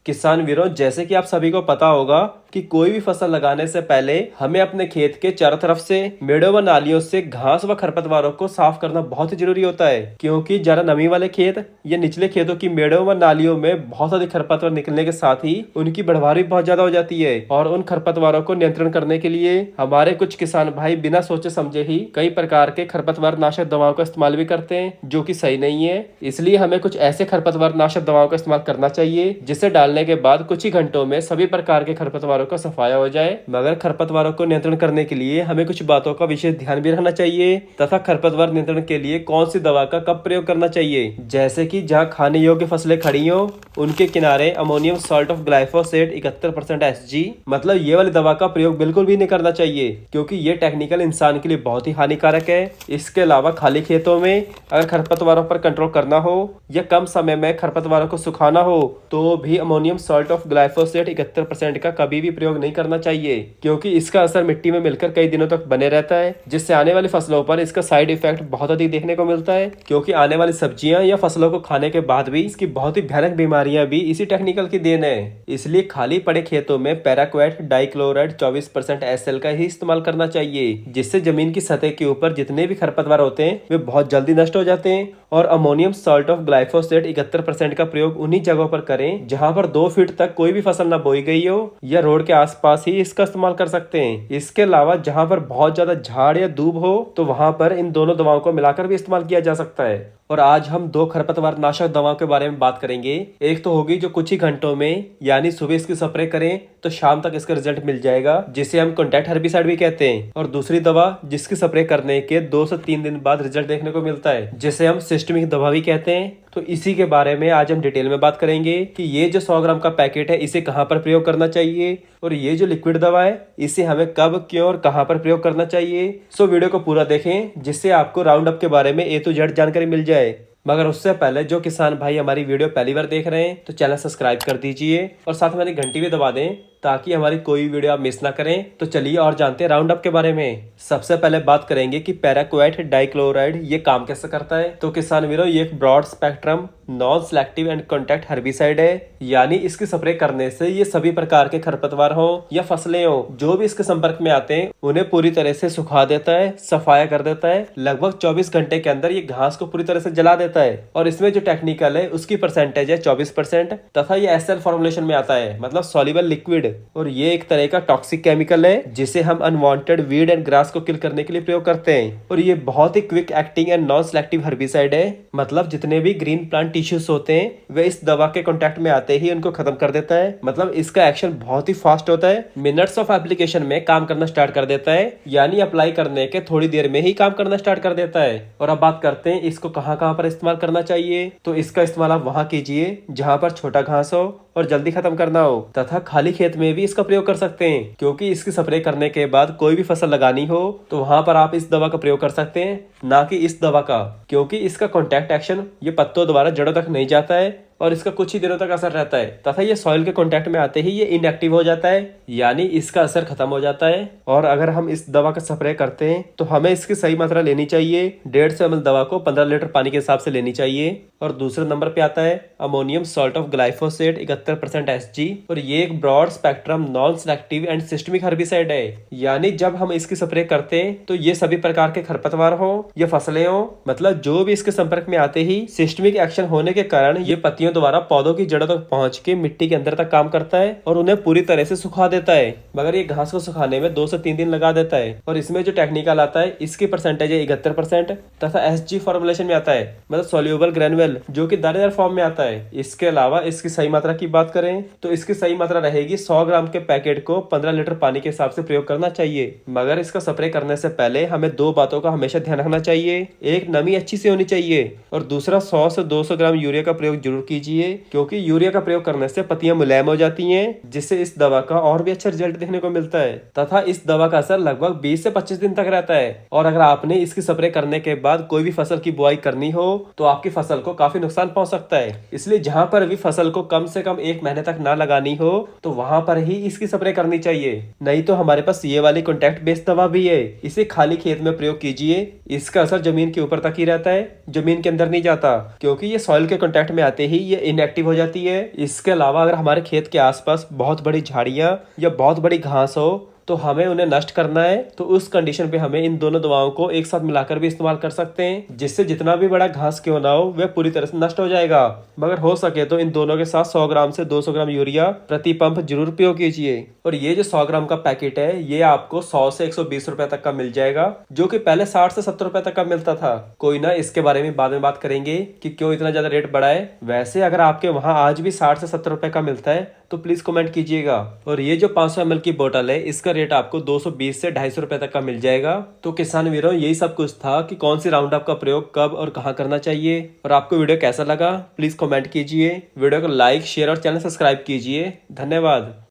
किसान वीरों, जैसे कि आप सभी को पता होगा कि कोई भी फसल लगाने से पहले हमें अपने खेत के चारों तरफ से मेड़ों व नालियों से घास व खरपतवारों को साफ करना बहुत ही जरूरी होता है, क्योंकि ज्यादा नमी वाले खेत या निचले खेतों की मेड़ों व नालियों में बहुत अधिक खरपतवार निकलने के साथ ही उनकी बढ़वार भी बहुत ज्यादा हो जाती है। और उन खरपतवारों को नियंत्रण करने के लिए हमारे कुछ किसान भाई बिना सोचे समझे ही कई प्रकार के खरपतवार नाशक दवाओं का इस्तेमाल भी करते हैं, जो कि सही नहीं है। इसलिए हमें कुछ ऐसे खरपतवार नाशक दवाओं का इस्तेमाल करना चाहिए जिसे डालने के बाद कुछ ही घंटों में सभी प्रकार के खरपतवारों का सफाया हो जाए। मगर खरपतवारों को नियंत्रण करने के लिए हमें कुछ बातों का विशेष ध्यान भी रखना चाहिए तथा खरपतवार नियंत्रण के लिए कौन सी दवा का कब प्रयोग करना चाहिए। जैसे कि जहाँ खाने योग्य फसलें खड़ी हो उनके किनारे ammonium salt of glyphosate 71% SG, मतलब ये वाली दवा का प्रयोग बिल्कुल भी नहीं करना चाहिए, क्योंकि ये टेक्निकल इंसान के लिए बहुत ही हानिकारक है। इसके अलावा खाली खेतों में अगर खरपतवारों पर कंट्रोल करना हो या कम समय में खरपतवारों को सुखाना हो तो भी अमोनियम सॉल्ट ऑफ ग्लाइफोसेट 71% का कभी भी प्रयोग नहीं करना चाहिए, क्योंकि इसका असर मिट्टी में मिलकर कई दिनों तक बने रहता है, जिससे आने वाली फसलों पर इसका साइड इफेक्ट बहुत अधिक देखने को मिलता है। क्योंकि आने वाली सब्जियां या फसलों को खाने के बाद भी इसकी बहुत ही भयानक बीमारियां भी इसी टेक्निकल की देन है। इसलिए खाली पड़े खेतों में पैराक्वेट डाइक्लोराइड 24% SL का ही इस्तेमाल करना चाहिए, जिससे जमीन की सतह के ऊपर जितने भी खरपतवार होते हैं वे बहुत जल्दी नष्ट हो जाते हैं। और अमोनियम सॉल्ट ऑफ ग्लाइफोसेट 71% का प्रयोग उन्हीं जगहों पर करें जहां पर 2 फीट तक कोई भी फसल न बोई गई हो, या रोड के आसपास ही इसका इस्तेमाल कर सकते हैं। इसके अलावा जहां पर बहुत ज्यादा झाड़ या दूब हो तो वहां पर इन दोनों दवाओं को मिलाकर भी इस्तेमाल किया जा सकता है। और आज हम 2 खरपतवार नाशक दवाओं के बारे में बात करेंगे। एक तो होगी जो कुछ ही घंटों में, यानी सुबह इसकी स्प्रे करें तो शाम तक इसका रिजल्ट मिल जाएगा, जिसे हम कॉन्टैक्ट हर्बिसाइड भी कहते हैं। और दूसरी दवा जिसकी स्प्रे करने के 2 से 3 दिन बाद रिजल्ट देखने को मिलता है, जिसे हम सिस्टमिक दवा भी कहते हैं। तो इसी के बारे में आज हम डिटेल में बात करेंगे कि ये जो 100 ग्राम का पैकेट है इसे कहाँ पर प्रयोग करना चाहिए, और ये जो लिक्विड दवा है इसे हमें कब, क्यों और कहाँ पर प्रयोग करना चाहिए। सो वीडियो को पूरा देखें जिससे आपको राउंड अप के बारे में A to Z जानकारी मिल जाए। मगर उससे पहले जो किसान भाई हमारी वीडियो पहली बार देख रहे हैं तो चैनल सब्सक्राइब कर दीजिए और साथ में घंटी भी दबा दें ताकि हमारी कोई वीडियो आप मिस ना करें। तो चलिए और जानते हैं राउंड अप के बारे में। सबसे पहले बात करेंगे कि पैराक्वेट डाइक्लोराइड ये काम कैसे करता है। तो किसान वीरों, ये एक broad spectrum non selective and contact herbicide है, यानी इसकी स्प्रे करने से ये सभी प्रकार के खरपतवार हो या फसलें हो जो भी इसके संपर्क में आते हैं उन्हें पूरी तरह से सुखा देता है, सफाया कर देता है। लगभग 24 घंटे के अंदर ये घास को पूरी तरह से जला देता है। और इसमें जो टेक्निकल है उसकी परसेंटेज है 24%, तथा ये SL फॉर्मुलेशन में आता है, मतलब सॉल्युबल लिक्विड। और ये एक तरह का टॉक्सिक केमिकल है जिसे हम अनवांटेड वीड एंड ग्रास को किल करने के लिए प्रयोग करते हैं। और ये बहुत ही quick acting and non selective herbicide है, मतलब जितने भी ग्रीन प्लांट टिश्यूज होते हैं वे इस दवा के कांटेक्ट में आते ही उनको खत्म कर देता है। मतलब इसका एक्शन बहुत ही फास्ट होता है, मिनट्स ऑफ एप्लीकेशन में काम करना स्टार्ट कर देता है, यानी अप्लाई करने के थोड़ी देर में ही काम करना स्टार्ट कर देता है। और अब बात करते हैं इसको कहाँ कहाँ पर इस्तेमाल करना चाहिए। तो इसका इस्तेमाल आप वहां कीजिए जहां पर छोटा घास हो और जल्दी खत्म करना हो, तथा खाली खेत में भी इसका प्रयोग कर सकते हैं, क्योंकि इसकी स्प्रे करने के बाद कोई भी फसल लगानी हो तो वहां पर आप इस दवा का प्रयोग कर सकते हैं, ना कि इस दवा का, क्योंकि इसका कॉन्टैक्ट एक्शन ये पत्तों द्वारा जड़ों तक नहीं जाता है और इसका कुछ ही दिनों तक असर रहता है, तथा ये सॉइल के कांटेक्ट में आते ही ये इनएक्टिव हो जाता है, यानी इसका असर खत्म हो जाता है। और अगर हम इस दवा का स्प्रे करते हैं तो हमें इसकी सही मात्रा लेनी चाहिए। 150 ml दवा को 15 लीटर पानी के हिसाब से लेनी चाहिए। और दूसरे नंबर पे आता है ammonium salt of glyphosate 71% SG, और ये एक broad spectrum non selective and systemic herbicide है, यानी जब हम इसकी स्प्रे करते हैं तो ये सभी प्रकार के खरपतवार हो या फसलें हो, मतलब जो भी इसके संपर्क में आते ही सिस्टमिक एक्शन होने के कारण ये पत्तियों द्वारा पौधों की जड़ों तक पहुंच के मिट्टी के अंदर तक काम करता है और उन्हें पूरी तरह से सुखा देता है। मगर ये घास को सुखाने में 2 से 3 दिन लगा देता है। और इसमें जो टेक्निकल आता है इसकी परसेंटेज है 71%, तथा SG फॉर्मुलेशन में आता है, मतलब सोल्यूबल ग्रेनुअल, जो कि दानेदार फॉर्म में आता है। इसके अलावा इसकी सही मात्रा की बात करें तो इसकी सही मात्रा रहेगी 100 ग्राम के पैकेट को 15 लीटर पानी के हिसाब से प्रयोग करना चाहिए। मगर इसका स्प्रे करने से पहले हमें 2 बातों का हमेशा ध्यान रखना चाहिए। एक, नमी अच्छी से होनी चाहिए, और दूसरा 100 से 200 ग्राम यूरिया का प्रयोग जरूर कीजिए, क्योंकि यूरिया का प्रयोग करने से पत्तियां मुलायम हो जाती हैं, जिससे इस दवा का और भी अच्छा रिजल्ट देखने को मिलता है। तथा इस दवा का असर लगभग 20 से 25 दिन तक रहता है। और अगर आपने इसकी स्प्रे करने के बाद कोई भी फसल की बुआई करनी हो तो आपकी फसल को काफी नुकसान पहुंच सकता है। इसलिए जहां पर भी फसल को कम से कम 1 महीने तक ना लगानी हो तो वहां पर ही इसकी स्प्रे करनी चाहिए। नहीं तो हमारे पास ये वाली कॉन्टैक्ट बेस्ड दवा भी है, इसे खाली खेत में प्रयोग कीजिए। इसका इसका असर जमीन के ऊपर तक ही रहता है, जमीन के अंदर नहीं जाता, क्योंकि ये सॉइल के कांटेक्ट में आते ही ये इनएक्टिव हो जाती है। इसके अलावा अगर हमारे खेत के आसपास बहुत बड़ी झाड़ियां या बहुत बड़ी घास हो तो हमें उन्हें नष्ट करना है, तो उस कंडीशन पे हमें इन दोनों दवाओं को एक साथ मिलाकर भी इस्तेमाल कर सकते हैं, जिससे जितना भी बड़ा घास क्यों ना हो वह पूरी तरह से नष्ट हो जाएगा। मगर हो सके तो इन दोनों के साथ 100 ग्राम से 200 ग्राम यूरिया प्रति पंप जरूर प्रयोग कीजिए। और ये जो 100 ग्राम का पैकेट है ये आपको 100 से 120 रुपए तक का मिल जाएगा, जो कि पहले 60 से 70 रुपए तक का मिलता था। कोई ना, इसके बारे में बाद में बात करेंगे कि क्यों इतना ज्यादा रेट बढ़ा है। वैसे अगर आपके वहां आज भी 60 से 70 रुपए का मिलता है तो प्लीज कमेंट कीजिएगा। और ये जो 500 ml की बोतल है इसका रेट आपको 220 से 250 रुपए तक का मिल जाएगा। तो किसान वीरों, यही सब कुछ था कि कौन सी राउंड अप का प्रयोग कब और कहाँ करना चाहिए। और आपको वीडियो कैसा लगा प्लीज कमेंट कीजिए, वीडियो को लाइक शेयर और चैनल सब्सक्राइब कीजिए। धन्यवाद।